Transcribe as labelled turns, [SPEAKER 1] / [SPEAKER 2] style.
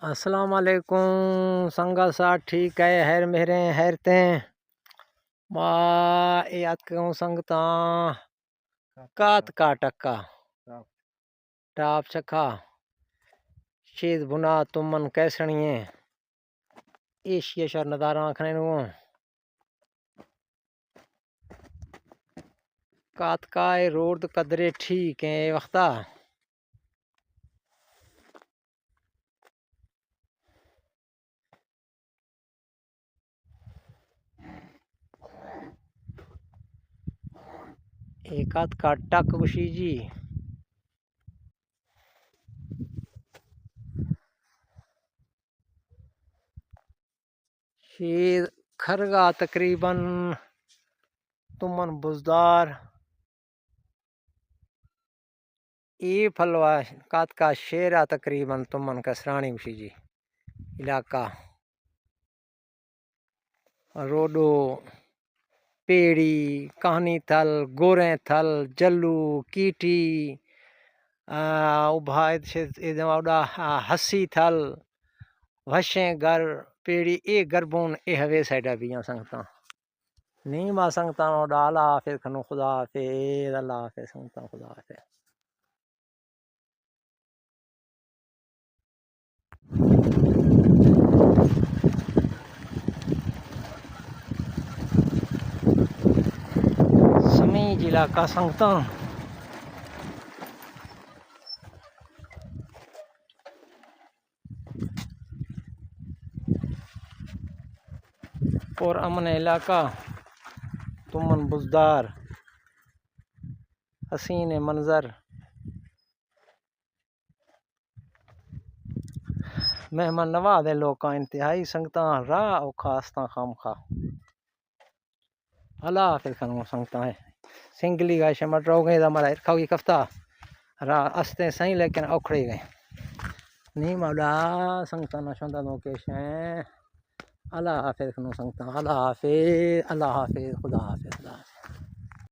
[SPEAKER 1] अस्सलाम वालेकुम संगा साथ ठीक है हैर मेरे हैरते मा याद क्यों संगता कात का टक्का टाप चखा शीत बुना तुमन कैसणिए एशिया शर नदारा आखने नु कात का रोड कदरे ठीक है वक्ता एक आध का टक खुशी जी शीर खरगा तकरीबन तुमन बुजदार ई फलवा कात का शेरा तकरीबन तुमन कसरानी खुशी जी इलाका रोडो पेड़ी कहानी थल गोरे थल जल्लू कीटी उभाय हसी थल वशे घर पेड़ी ए गरबून ए हवे साइडा भी संगता नहीं मा संगता डाला फिर खनो खुदा फिर अल्लाह फिर संगता खुदा फिर समी जिला का संगता और अमन इलाका तुमन बुजदार हसीन मंजर मेहमान नवाज है लोग का इंतहाई संगता राह और खास्ता खाम खा अल्लाह फिर खनो संगता है सिंगली गाय शमट रहो गए हमारा इरखा की कफ्ता राह अस्ते सही लेकिन औखड़े गए नहीं माड़ा संगता ना शंदा लोकेश हैं अल्लाह हाफिज खनो संगता अल्लाह हाफिज खुदा हाफिज